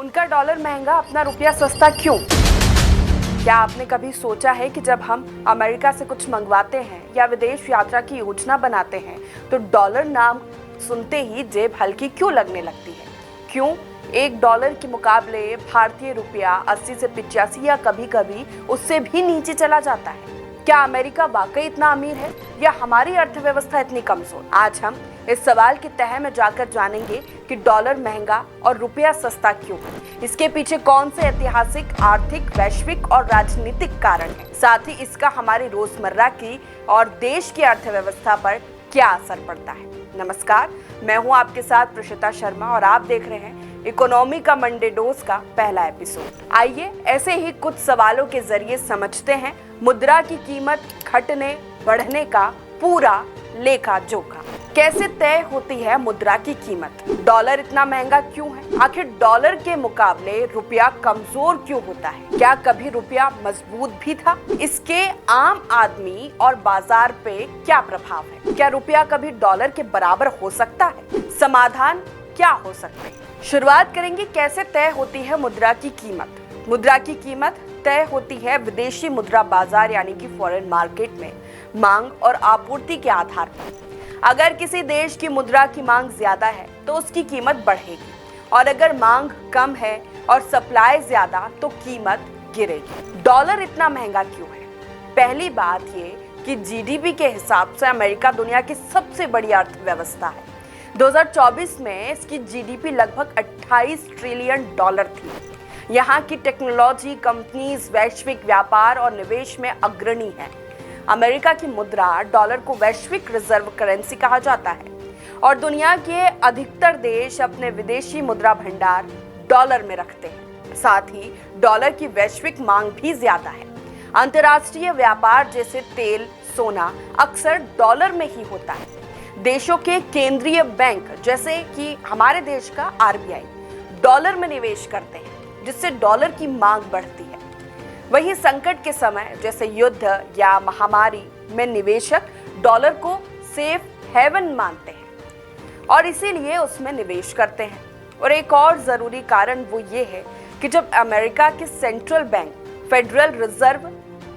उनका डॉलर महंगा, अपना रुपया सस्ता क्यों? क्या आपने कभी सोचा है कि जब हम अमेरिका से कुछ मंगवाते हैं या विदेश यात्रा की योजना बनाते हैं तो डॉलर नाम सुनते ही जेब हल्की क्यों लगने लगती है? क्यों $1 के मुकाबले भारतीय रुपया 80 से 85 या कभी कभी उससे भी नीचे चला जाता है? क्या अमेरिका वाकई इतना अमीर है या हमारी अर्थव्यवस्था इतनी कमजोर? आज हम इस सवाल की तह में जाकर जानेंगे कि डॉलर महंगा और रुपया सस्ता क्यों है, इसके पीछे कौन से ऐतिहासिक, आर्थिक, वैश्विक और राजनीतिक कारण हैं, साथ ही इसका हमारी रोजमर्रा की और देश की अर्थव्यवस्था पर क्या असर पड़ता है। नमस्कार, मैं हूं आपके साथ प्रशिता शर्मा और आप देख रहे हैं इकोनॉमी का मंडे डोज का पहला एपिसोड। आइए ऐसे ही कुछ सवालों के जरिए समझते हैं मुद्रा की कीमत घटने बढ़ने का पूरा लेखा जोखा। कैसे तय होती है मुद्रा की कीमत? डॉलर इतना महंगा क्यों है? आखिर डॉलर के मुकाबले रुपया कमजोर क्यों होता है? क्या कभी रुपया मजबूत भी था? इसके आम आदमी और बाजार पे क्या प्रभाव है? क्या रुपया कभी डॉलर के बराबर हो सकता है? समाधान क्या हो सकते हैं? शुरुआत करेंगे कैसे तय होती है मुद्रा की कीमत। मुद्रा की कीमत तय होती है विदेशी मुद्रा बाजार यानी कि फॉरेन मार्केट में मांग और आपूर्ति के आधार पर। अगर किसी देश की मुद्रा की मांग ज्यादा है तो उसकी कीमत बढ़ेगी, और अगर मांग कम है और सप्लाई ज्यादा तो कीमत गिरेगी। डॉलर इतना महंगा क्यों है? पहली बात ये कि जीडीपी के हिसाब से अमेरिका दुनिया की सबसे बड़ी अर्थव्यवस्था है। 2024 में इसकी जीडीपी लगभग 28 ट्रिलियन डॉलर थी। यहाँ की टेक्नोलॉजी कंपनीज वैश्विक व्यापार और निवेश में अग्रणी है। अमेरिका की मुद्रा डॉलर को वैश्विक रिजर्व करेंसी कहा जाता है और दुनिया के अधिकतर देश अपने विदेशी मुद्रा भंडार डॉलर में रखते हैं। साथ ही डॉलर की वैश्विक मांग भी ज्यादा है। अंतर्राष्ट्रीय व्यापार जैसे तेल, सोना अक्सर डॉलर में ही होता है। देशों के केंद्रीय बैंक जैसे कि हमारे देश का आरबीआई डॉलर में निवेश करते हैं, जिससे डॉलर की मांग बढ़ती है। वहीं संकट के समय जैसे युद्ध या महामारी में निवेशक डॉलर को सेफ हेवन मानते हैं और इसीलिए उसमें निवेश करते हैं। और एक और जरूरी कारण वो ये है कि जब अमेरिका की सेंट्रल बैंक फेडरल रिजर्व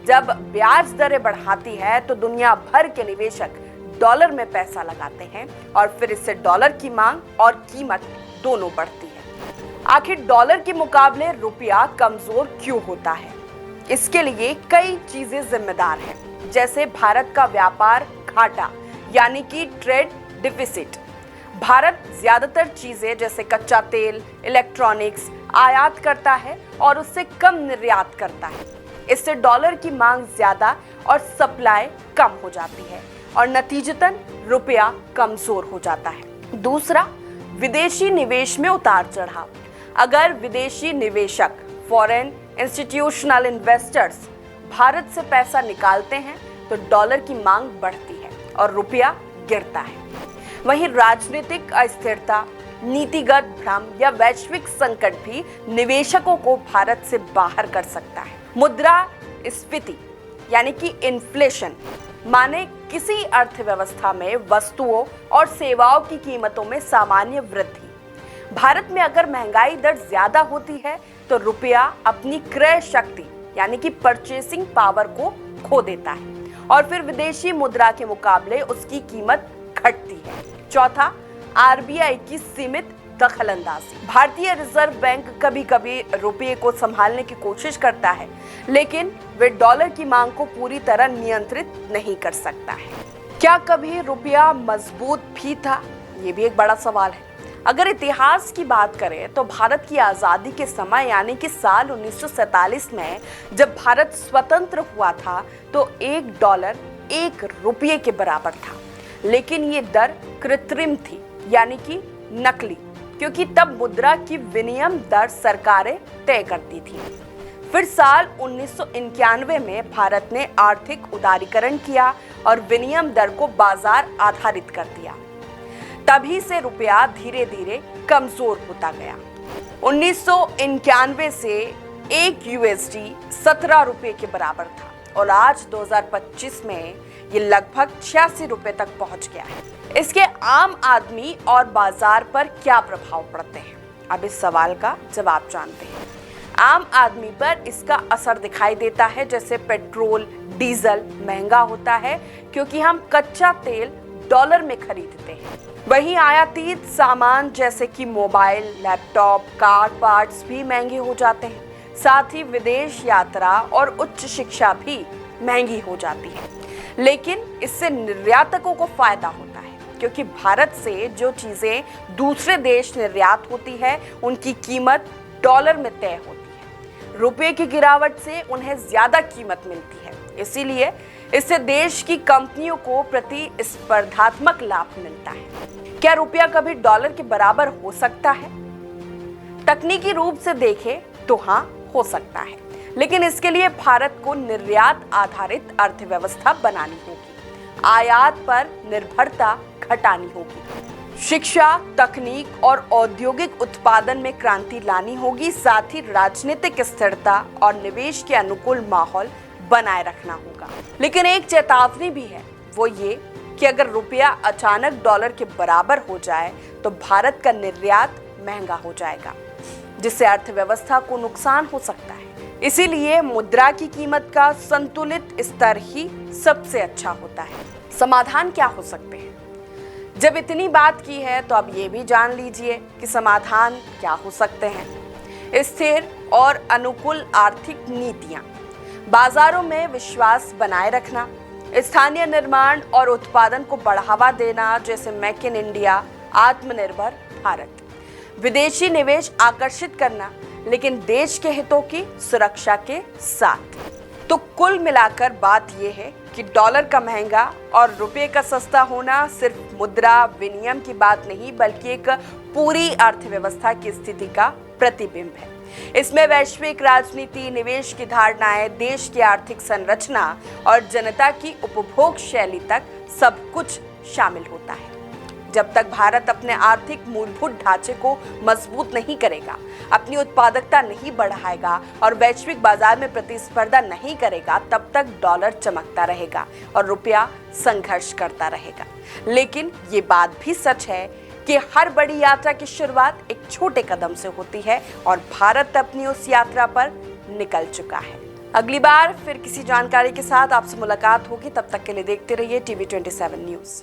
जब ब्याज दरें बढ़ाती है तो दुनिया भर के निवेशक डॉलर में पैसा लगाते हैं और फिर इससे डॉलर की मांग और कीमत दोनों बढ़ती है। आखिर डॉलर के मुकाबले रुपया कमजोर क्यों होता है? इसके लिए कई चीजें जिम्मेदार हैं, जैसे भारत का व्यापार घाटा यानी कि ट्रेड डिफिसिट। भारत ज्यादातर चीजें जैसे कच्चा तेल, इलेक्ट्रॉनिक्स आयात करता है और उससे कम निर्यात करता है। इससे डॉलर की मांग ज्यादा और सप्लाई कम हो जाती है और नतीजतन रुपया कमजोर हो जाता है। दूसरा, विदेशी निवेश में उतार चढ़ाव। अगर विदेशी निवेशक फॉरेन इंस्टीट्यूशनल इन्वेस्टर्स भारत से पैसा निकालते हैं तो डॉलर की मांग बढ़ती है और रुपया गिरता है। वहीं राजनीतिक अस्थिरता, नीतिगत भ्रम या वैश्विक संकट भी निवेशकों को भारत से बाहर कर सकता है। मुद्रास्फीति यानी कि इन्फ्लेशन माने किसी अर्थव्यवस्था में वस्तुओं और सेवाओं की कीमतों में सामान्य वृद्धि। भारत में अगर महंगाई दर ज्यादा होती है तो रुपया अपनी क्रय शक्ति यानी कि परचेसिंग पावर को खो देता है और फिर विदेशी मुद्रा के मुकाबले उसकी कीमत घटती है। चौथा, आरबीआई की सीमित दखलंदाजी। भारतीय रिजर्व बैंक कभी कभी रुपये को संभालने की कोशिश करता है, लेकिन वे डॉलर की मांग को पूरी तरह नियंत्रित नहीं कर सकता है। क्या कभी रुपया मजबूत भी था? ये भी एक बड़ा सवाल है। अगर इतिहास की बात करें तो भारत की आज़ादी के समय यानी कि साल 1947 में जब भारत स्वतंत्र हुआ था तो $1 1 रुपये के बराबर था, लेकिन ये दर कृत्रिम थी यानी कि नकली, क्योंकि तब मुद्रा की विनिमय दर सरकारें तय करती थी। फिर साल 1991 में भारत ने आर्थिक उदारीकरण किया और विनिमय दर को बाजार आधारित कर दिया। तभी से रुपया धीरे धीरे कमजोर होता गया। 1991 से एक यूएसडी 17 रुपये के बराबर था और आज 2025 में ये लगभग 86 रुपये तक पहुंच गया है। इसके आम आदमी और बाजार पर क्या प्रभाव पड़ते हैं? अब इस सवाल का जवाब जानते हैं। आम आदमी पर इसका असर दिखाई देता है, जैसे पेट्रोल डीजल महंगा होता है क्योंकि हम कच्चा तेल डॉलर में खरीदते हैं। वहीं आयातित सामान जैसे कि मोबाइल, लैपटॉप, कार पार्ट्स भी महंगे हो जाते हैं। साथ ही विदेश यात्रा और उच्च शिक्षा भी महंगी हो जाती है। लेकिन इससे निर्यातकों को फायदा होता है, क्योंकि भारत से जो चीजें दूसरे देश निर्यात होती है उनकी कीमत डॉलर में तय होती है। रुपए की गिरावट से उन्हें ज्यादा कीमत मिलती है, इसीलिए इससे देश की कंपनियों को प्रतिस्पर्धात्मक लाभ मिलता है। क्या रुपया कभी डॉलर के बराबर हो सकता है? तकनीकी रूप से देखें तो हाँ, हो सकता है, लेकिन इसके लिए भारत को निर्यात आधारित अर्थव्यवस्था बनानी होगी, आयात पर निर्भरता घटानी होगी, शिक्षा, तकनीक और औद्योगिक उत्पादन में क्रांति लानी होगी, साथ ही राजनीतिक स्थिरता और निवेश के अनुकूल माहौल बनाए रखना होगा। लेकिन एक चेतावनी भी है, वो ये कि अगर रुपया अचानक डॉलर के बराबर हो जाए तो भारत का निर्यात महंगा हो जाएगा, जिससे अर्थव्यवस्था को नुकसान हो सकता है। इसीलिए मुद्रा की कीमत का संतुलित स्तर ही सबसे अच्छा होता है। समाधान क्या हो सकते हैं? जब इतनी बात की है तो अब ये भी जान लीजिए कि समाधान क्या हो सकते हैं। स्थिर और अनुकूल आर्थिक नीतियां, बाजारों में विश्वास बनाए रखना, स्थानीय निर्माण और उत्पादन को बढ़ावा देना, जैसे मेक इन इंडिया, आत्मनिर्भर भारत, विदेशी निवेश आकर्षित करना, लेकिन देश के हितों की सुरक्षा के साथ। तो कुल मिलाकर बात यह है कि डॉलर का महंगा और रुपये का सस्ता होना सिर्फ मुद्रा विनिमय की बात नहीं, बल्कि एक पूरी अर्थव्यवस्था की स्थिति का प्रतिबिंब है। इसमें वैश्विक राजनीति, निवेश की धारणाएं, देश की आर्थिक संरचना और जनता की उपभोग शैली तक सब कुछ शामिल होता है। जब तक भारत अपने आर्थिक मूलभूत ढांचे को मजबूत नहीं करेगा, अपनी उत्पादकता नहीं बढ़ाएगा और वैश्विक बाजार में प्रतिस्पर्धा नहीं करेगा, तब तक डॉलर चमकता रहेगा और रुपया संघर्ष करता रहेगा। लेकिन ये बात भी सच है कि हर बड़ी यात्रा की शुरुआत एक छोटे कदम से होती है और भारत अपनी उस यात्रा पर निकल चुका है। अगली बार फिर किसी जानकारी के साथ आपसे मुलाकात होगी, तब तक के लिए देखते रहिए TV 27 न्यूज़।